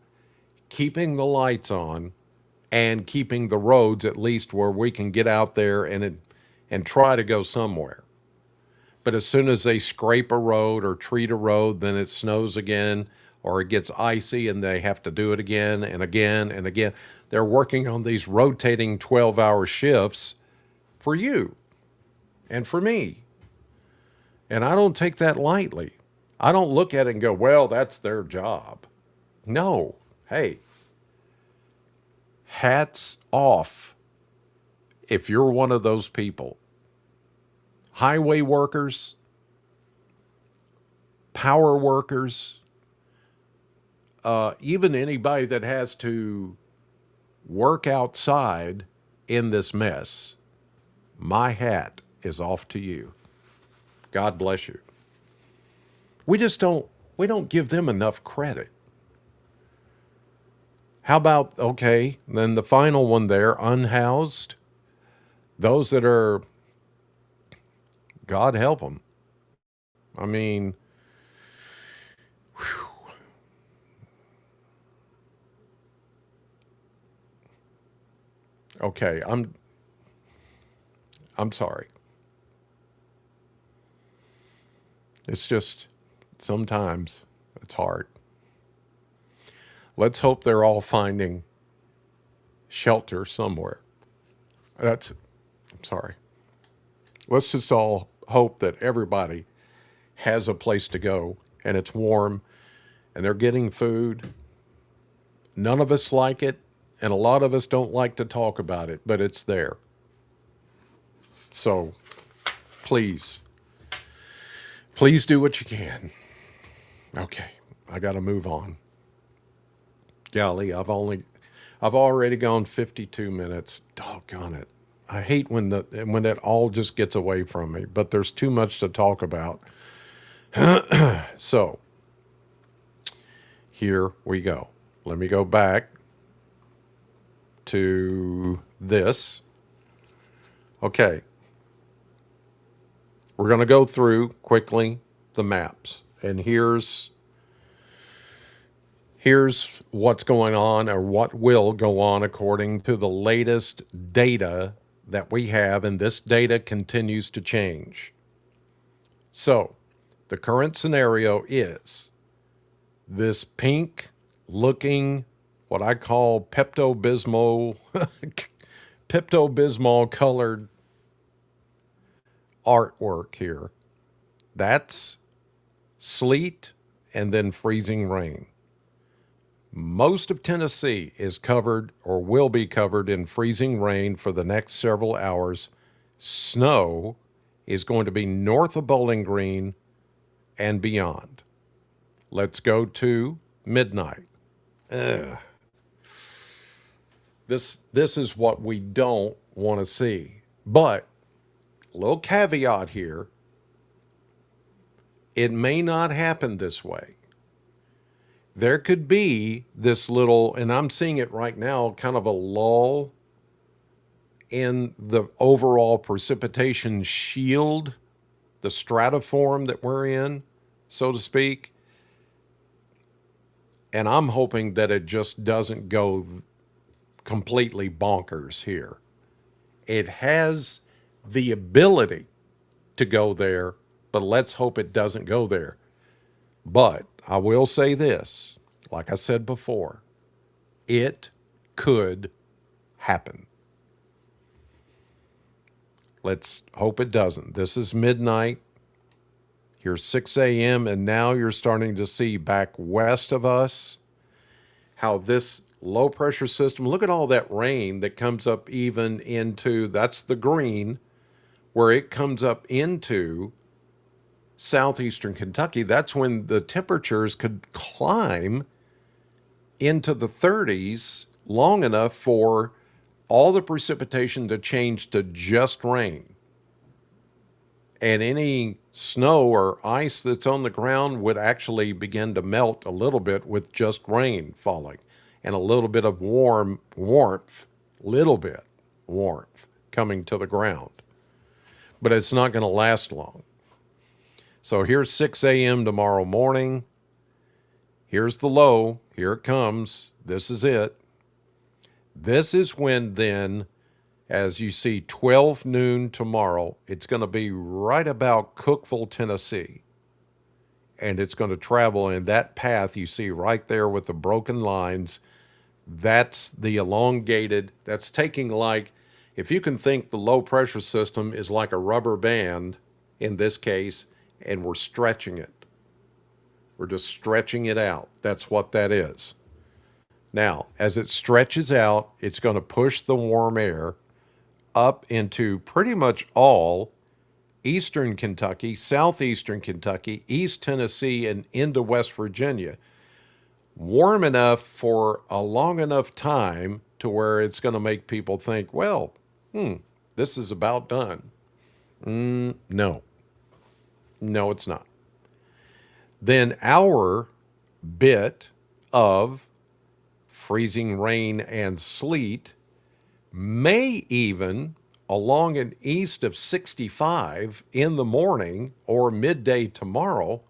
keeping the lights on and keeping the roads at least where we can get out there and try to go somewhere. But as soon as they scrape a road or treat a road, then it snows again or it gets icy and they have to do it again and again and again. They're working on these rotating 12-hour shifts for you and for me. And I don't take that lightly. I don't look at it and go, well, that's their job. No. Hey, hats off if you're one of those people. Highway workers, power workers, even anybody that has to work outside in this mess, my hat is off to you. God bless you. We don't give them enough credit. How about, okay, then the final one there, unhoused, those that are, God help them. I mean, whew. Okay, I'm sorry. It's just sometimes it's hard. Let's hope they're all finding shelter somewhere. I'm sorry. Let's just all hope that everybody has a place to go and it's warm and they're getting food. None of us like it, and a lot of us don't like to talk about it, but it's there. So please, please do what you can. Okay, I got to move on. Golly, I've already gone 52 minutes. Doggone it. I hate when that all just gets away from me, but there's too much to talk about. So, here we go. Let me go back to this. Okay. We're going to go through quickly the maps. And here's what's going on, or what will go on according to the latest data that we have, and this data continues to change. So, the current scenario is this pink looking, what I call Pepto-Bismol, Pepto-Bismol colored artwork here. That's sleet and then freezing rain. Most of Tennessee is covered or will be covered in freezing rain for the next several hours. Snow is going to be north of Bowling Green and beyond. Let's go to midnight. Ugh. This is what we don't want to see. But, a little caveat here, it may not happen this way. There could be this little, and I'm seeing it right now, kind of a lull in the overall precipitation shield, the stratiform that we're in, so to speak. And I'm hoping that it just doesn't go completely bonkers here. It has the ability to go there, but let's hope it doesn't go there. But I will say this, like I said before, it could happen. Let's hope it doesn't. This is midnight. Here's 6 a.m. and now you're starting to see back west of us how this low pressure system, look at all that rain that comes up even into, that's the green, where it comes up into southeastern Kentucky. That's when the temperatures could climb into the 30s long enough for all the precipitation to change to just rain. And any snow or ice that's on the ground would actually begin to melt a little bit with just rain falling and a little bit of warmth coming to the ground. But it's not going to last long. So here's 6 a.m. tomorrow morning. Here's the low. Here it comes. This is it. This is when then, as you see, 12 noon tomorrow, it's going to be right about Cookeville, Tennessee. And it's going to travel in that path you see right there with the broken lines. That's the elongated, that's taking like, if you can think the low pressure system is like a rubber band in this case, and we're stretching it. We're just stretching it out. That's what that is. Now, as it stretches out, it's going to push the warm air up into pretty much all eastern Kentucky, southeastern Kentucky, East Tennessee, and into West Virginia. Warm enough for a long enough time to where it's going to make people think, well, this is about done. No. No, it's not. Then our bit of freezing rain and sleet may even along and east of 65 in the morning or midday tomorrow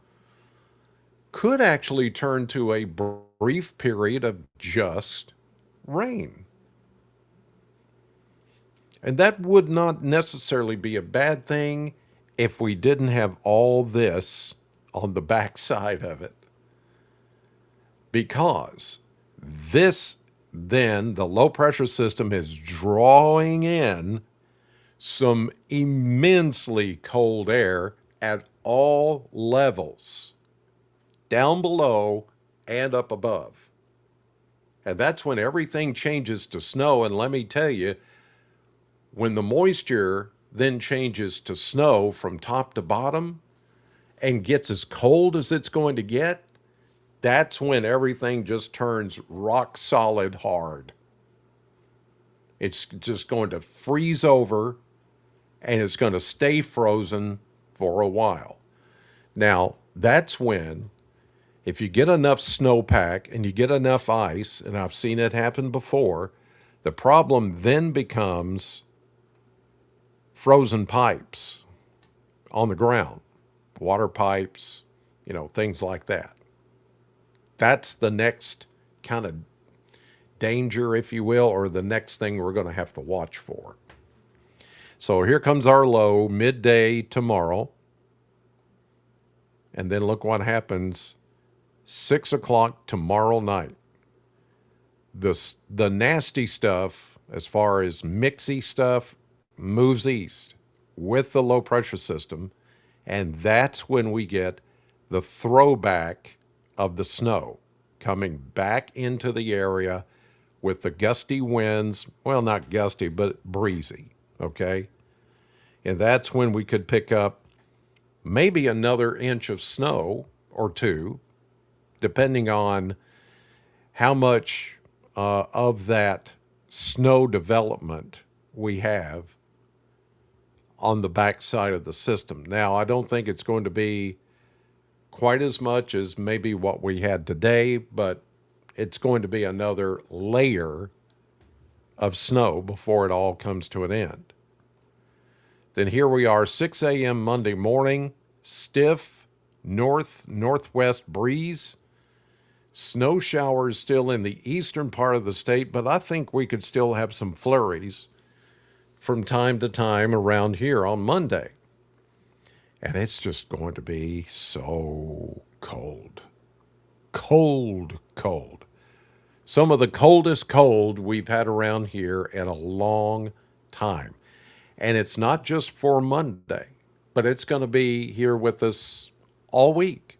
could actually turn to a brief period of just rain. And that would not necessarily be a bad thing if we didn't have all this on the backside of it. Because this, then, the low pressure system is drawing in some immensely cold air at all levels, down below and up above. And that's when everything changes to snow. And let me tell you, when the moisture then changes to snow from top to bottom and gets as cold as it's going to get, that's when everything just turns rock solid hard. It's just going to freeze over and it's going to stay frozen for a while. Now, that's when, if you get enough snowpack and you get enough ice, and I've seen it happen before, the problem then becomes frozen pipes on the ground, water pipes, things like that. That's the next kind of danger, if you will, or the next thing we're going to have to watch for. So here comes our low midday tomorrow. And then look what happens 6 o'clock tomorrow night. The nasty stuff, as far as mixy stuff, moves east with the low pressure system. And that's when we get the throwback of the snow coming back into the area with the gusty winds. Well, not gusty, but breezy. Okay. And that's when we could pick up maybe another inch of snow or two, depending on how much of that snow development we have on the backside of the system. Now, I don't think it's going to be quite as much as maybe what we had today, but it's going to be another layer of snow before it all comes to an end. Then here we are, 6 a.m. Monday morning, stiff northwest breeze. Snow showers still in the eastern part of the state, but I think we could still have some flurries from time to time around here on Monday. And it's just going to be so cold. Cold, cold. Some of the coldest cold we've had around here in a long time. And it's not just for Monday, but it's going to be here with us all week.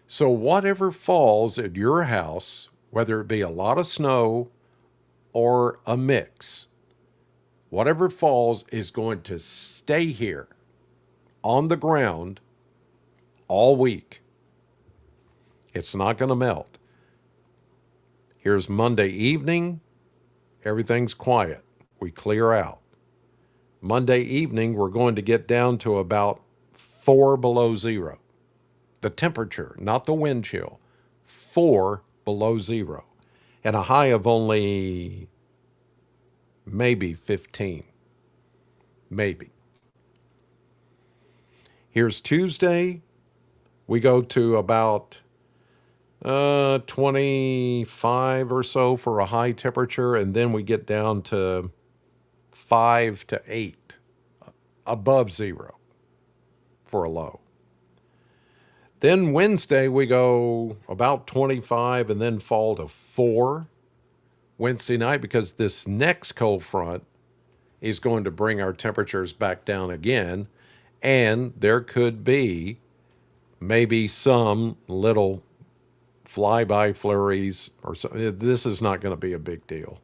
So whatever falls at your house, whether it be a lot of snow or a mix, whatever falls is going to stay here on the ground all week. It's not going to melt. Here's Monday evening. Everything's quiet. We clear out. Monday evening, we're going to get down to about 4 below zero. The temperature, not the wind chill, 4 below zero. And a high of only maybe 15. Maybe. Here's Tuesday. We go to about 25 or so for a high temperature, and then we get down to 5 to 8 above zero for a low. Then Wednesday, we go about 25 and then fall to 4 Wednesday night because this next cold front is going to bring our temperatures back down again. And there could be maybe some little flyby flurries or so. This is not going to be a big deal.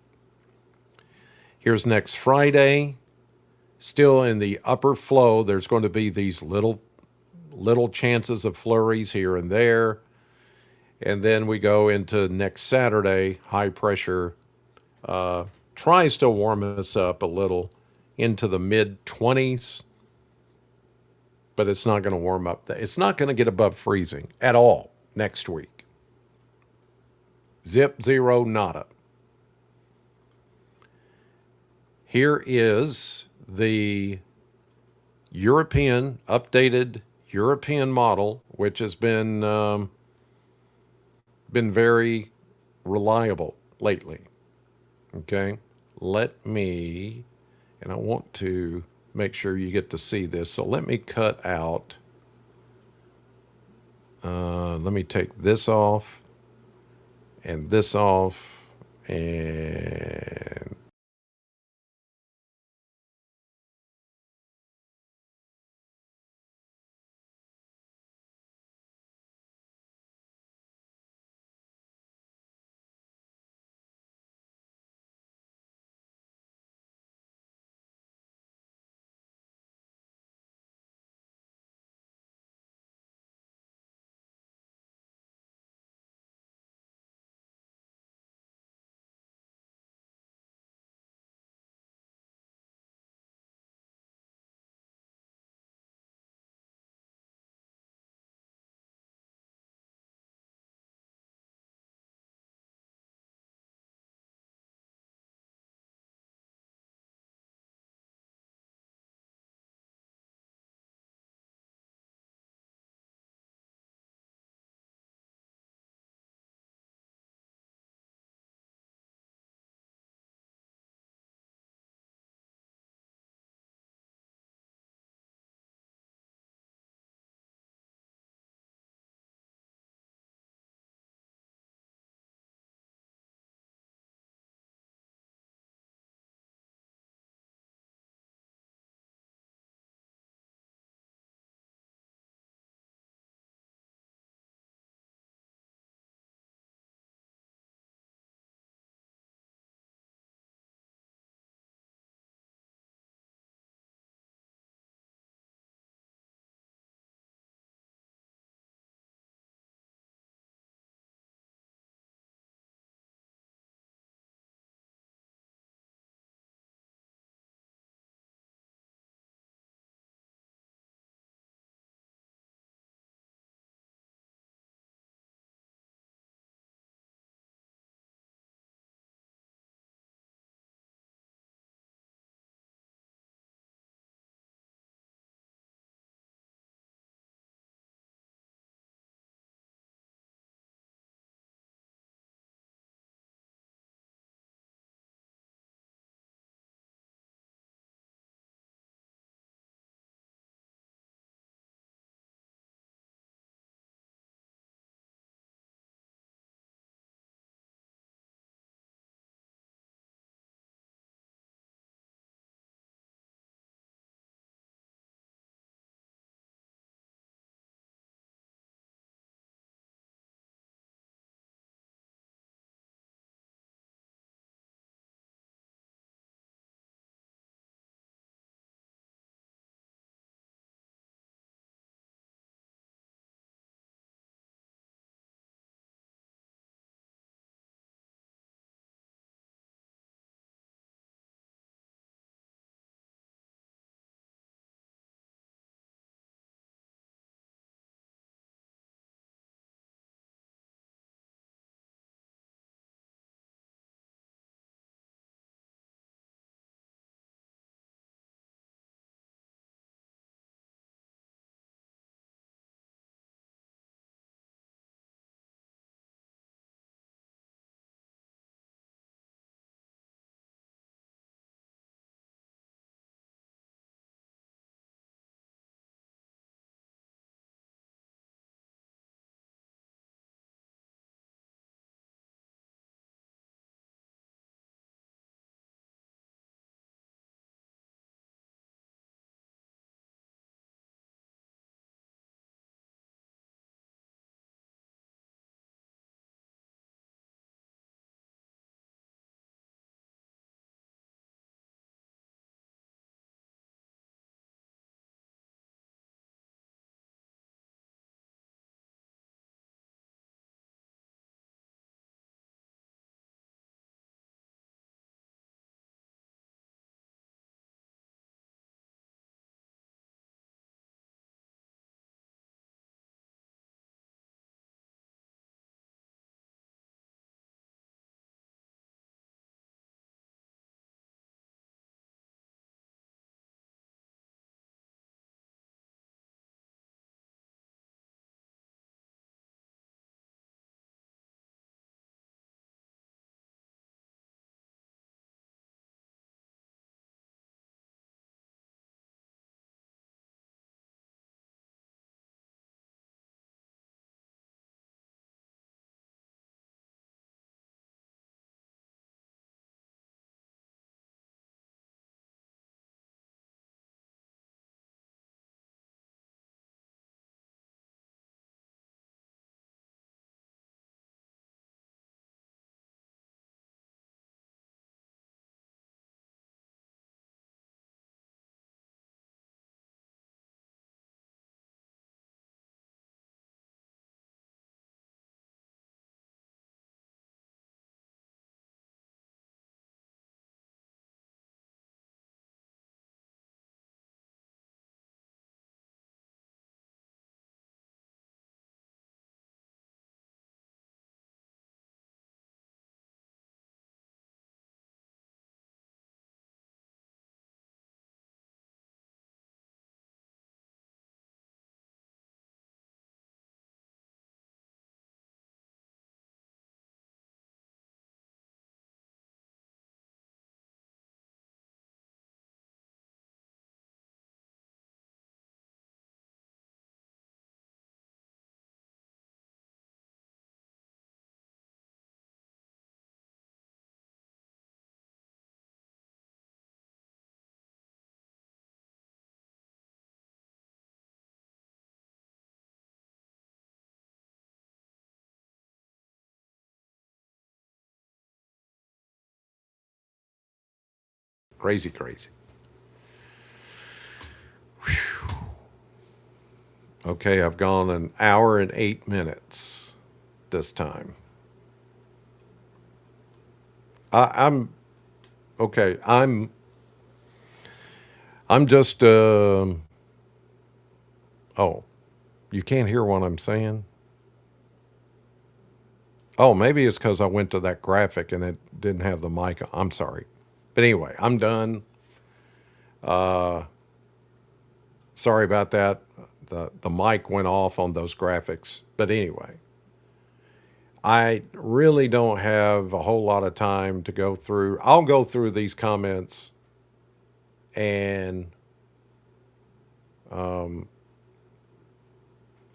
Here's next Friday. Still in the upper flow, there's going to be these little chances of flurries here and there. And then we go into next Saturday. High pressure tries to warm us up a little into the mid 20s, but it's not going to warm up. It's not going to get above freezing at all next week. Zip, zero, nada. Here is the updated European model, which has been very reliable lately. Okay, let me, and I want to make sure you get to see this. So let me cut out. Let me take this off and this off and Crazy, crazy. Okay, I've gone an hour and 8 minutes this time. I'm okay. I'm just. Oh, you can't hear what I'm saying. Oh, maybe it's because I went to that graphic and it didn't have the mic. I'm sorry, but anyway, I'm done. Uh, Sorry about that. The mic went off on those graphics, but anyway, I really don't have a whole lot of time to go through. I'll go through these comments and um,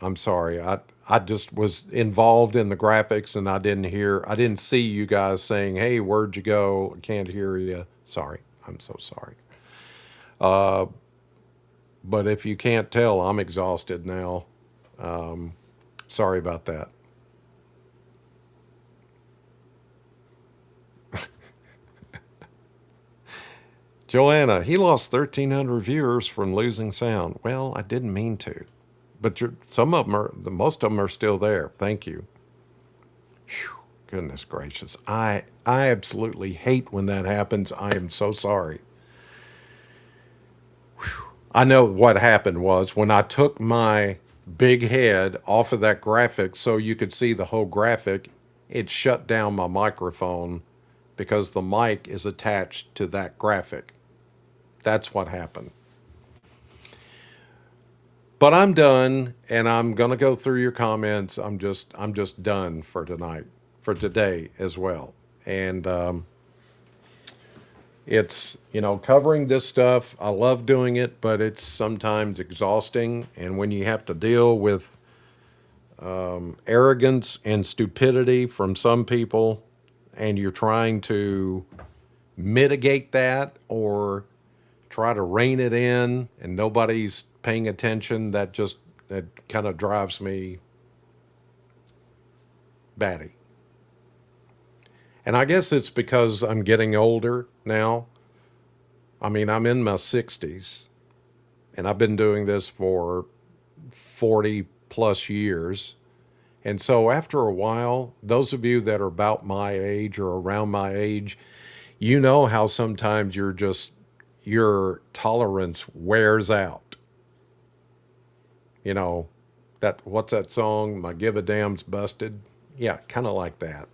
I'm sorry. I just was involved in the graphics and I didn't see you guys saying, "Hey, where'd you go? I can't hear you." Sorry. I'm so sorry. Uh, but if you can't tell, I'm exhausted now. Um, Sorry about that. Joanna, he lost 1,300 viewers from losing sound. Well, I didn't mean to, but some of them are, most of them are still there. Thank you. Whew, goodness gracious. I absolutely hate when that happens. I am so sorry. I know what happened was when I took my big head off of that graphic so you could see the whole graphic, it shut down my microphone because the mic is attached to that graphic. That's what happened. But I'm done and I'm going to go through your comments. I'm just done for tonight, for today as well. And it's, covering this stuff. I love doing it, but it's sometimes exhausting. And when you have to deal with arrogance and stupidity from some people, and you're trying to mitigate that or try to rein it in, and nobody's paying attention, that kind of drives me batty. And I guess it's because I'm getting older now. I mean, I'm in my 60s and I've been doing this for 40 plus years. And so after a while, those of you that are about my age or around my age, you know how sometimes your tolerance wears out. You know, what's that song? My give a damn's busted. Yeah, kind of like that.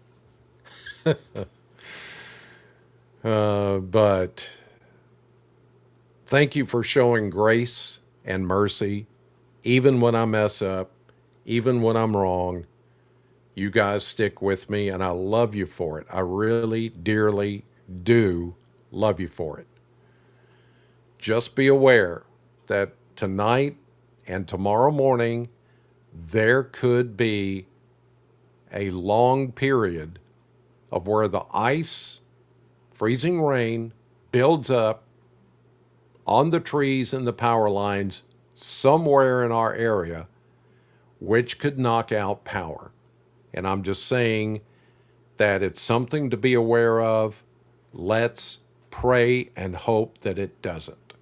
But thank you for showing grace and mercy, even when I mess up, even when I'm wrong. You guys stick with me, and I love you for it. I really, dearly do love you for it. Just be aware that tonight and tomorrow morning, there could be a long period of where the ice, freezing rain, builds up on the trees and the power lines somewhere in our area, which could knock out power. And I'm just saying that it's something to be aware of. Let's pray and hope that it doesn't.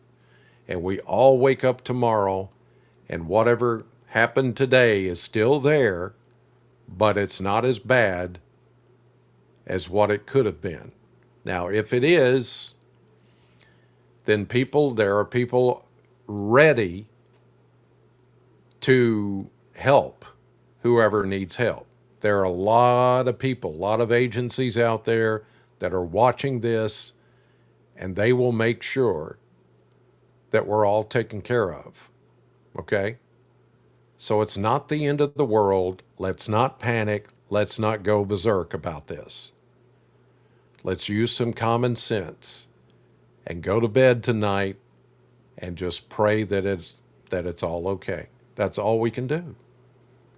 And we all wake up tomorrow and whatever happened today is still there, but it's not as bad as what it could have been. Now, if it is, then there are people ready to help whoever needs help. There are a lot of people, a lot of agencies out there that are watching this, and they will make sure that we're all taken care of. Okay? So it's not the end of the world. Let's not panic. Let's not go berserk about this. Let's use some common sense and go to bed tonight and just pray that it's all okay. That's all we can do.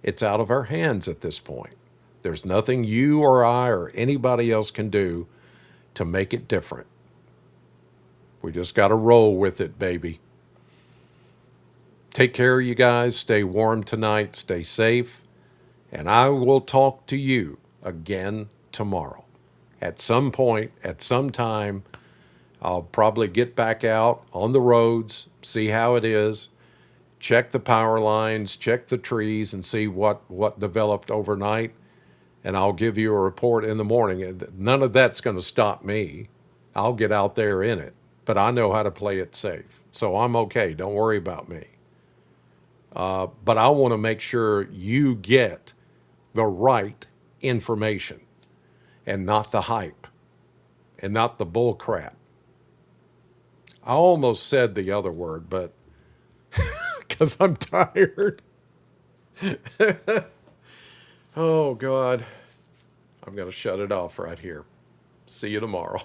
It's out of our hands at this point. There's nothing you or I or anybody else can do to make it different. We just got to roll with it, baby. Take care, you guys. Stay warm tonight. Stay safe. And I will talk to you again tomorrow. At some point, at some time, I'll probably get back out on the roads, see how it is, check the power lines, check the trees, and see what developed overnight. And I'll give you a report in the morning. And none of that's going to stop me. I'll get out there in it, but I know how to play it safe. So I'm okay. Don't worry about me. But I want to make sure you get the right information and not the hype and not the bull crap. I almost said the other word, but because I'm tired. Oh, God. I'm going to shut it off right here. See you tomorrow.